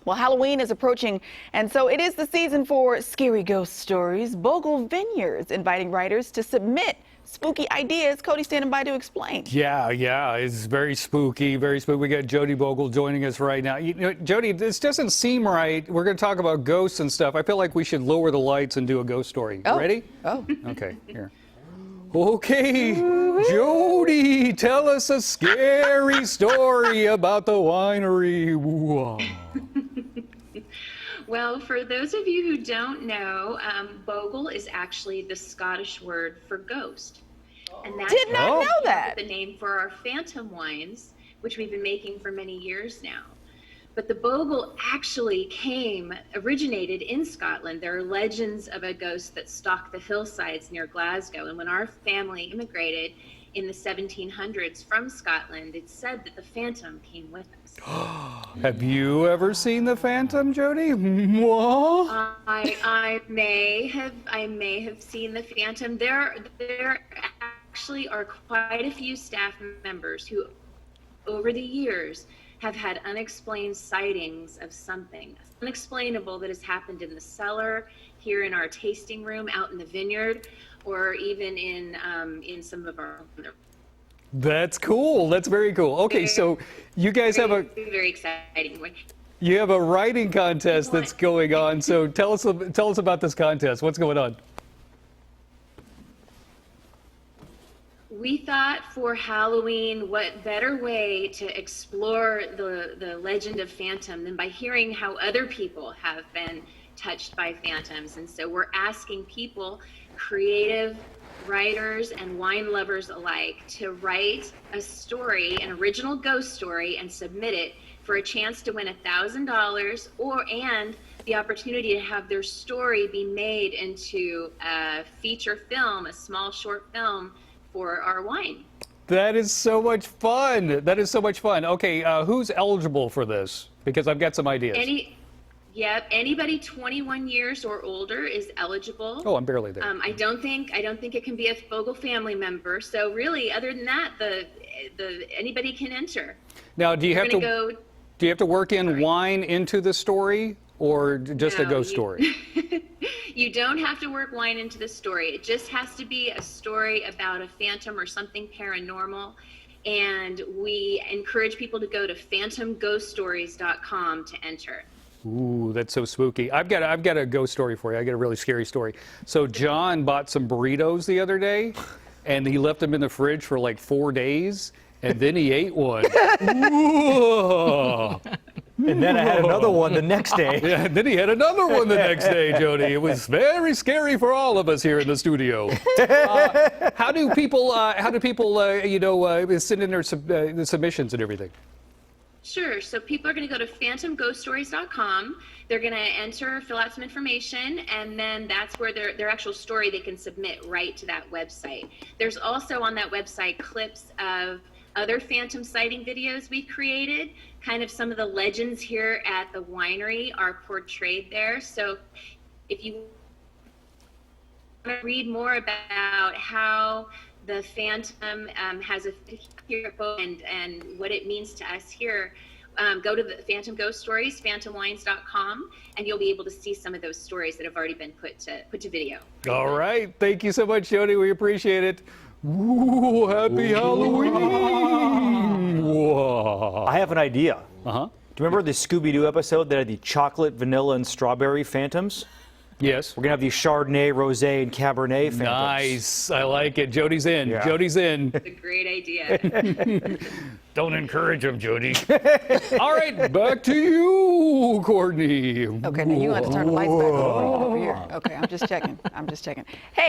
Well, Halloween is approaching, and so it is the season for scary ghost stories. Bogle Vineyards inviting writers to submit spooky ideas. Cody's standing by to explain. Yeah, it's very spooky, very spooky. We got Jody Bogle joining us right now. You know, Jody, this doesn't seem right. We're going to talk about ghosts and stuff. I feel like we should lower the lights and do a ghost story. Oh. Ready? Oh. Okay, here. Okay, Jody, tell us a scary story about the winery. Whoa. Well, for those of you who don't know, Bogle is actually the Scottish word for ghost. And that's Did not know that. the name for our phantom wines, which we've been making for many years now. But the Bogle actually originated in Scotland. There are legends of a ghost that stalked the hillsides near Glasgow. And when our family immigrated in the 1700s from Scotland, it's said that the phantom came with us. Have you ever seen the Phantom, Jody? I may have seen the phantom. There actually are quite a few staff members who, over the years, have had unexplained sightings of something unexplainable that has happened in the cellar, here in our tasting room, out in the vineyard, or even in some of our. That's cool. That's very cool. Okay, so you guys have a very exciting one. You have a writing contest that's going on. So tell us about this contest. What's going on? We thought for Halloween, what better way to explore the legend of Phantom than by hearing how other people have been touched by phantoms. And so we're asking people, creative writers and wine lovers alike, to write a story, an original ghost story, and submit it for a chance to win $1,000 and the opportunity to have their story be made into a feature film, a small short film for our wine. That is so much fun. That is so much fun. Okay, who's eligible for this? Because I've got some ideas. Anybody 21 years or older is eligible. Oh, I'm barely there. I don't think it can be a Bogle family member. So really, other than that, anybody can enter. Now, do you have to work in wine into the story, or just a ghost story? You don't have to work wine into the story. It just has to be a story about a phantom or something paranormal. And we encourage people to go to phantomghoststories.com to enter. Ooh, that's so spooky. I've got a ghost story for you. I got a really scary story. So John bought some burritos the other day, and he left them in the fridge for like 4 days, and then he ate one. Ooh. And then I had another one the next day. Yeah, and then he had another one the next day, Jody. It was very scary for all of us here in the studio. How do people send in their submissions and everything? Sure. So people are going to go to phantomghoststories.com. They're going to fill out some information, and then that's where their actual story they can submit right to that website. There's also on that website clips of other phantom sighting videos we created. Kind of some of the legends here at the winery are portrayed there. So if you want to read more about how the phantom has a here and what it means to us here, go to the Phantom Ghost Stories, phantomwines.com, and you'll be able to see some of those stories that have already been put to video. All right. Thank you so much, Jody. We appreciate it. Ooh, happy Halloween. Whoa. I have an idea. Uh-huh. Do you remember the Scooby-Doo episode that had the chocolate, vanilla, and strawberry phantoms? Yes. We're going to have the Chardonnay, Rosé, and Cabernet phantoms. Nice. I like it. Jody's in. Yeah. Jody's in. It's a great idea. Don't encourage him, Jody. All right, back to you, Courtney. Okay, now you want to turn the lights back on over here. Okay, I'm just checking. Hey.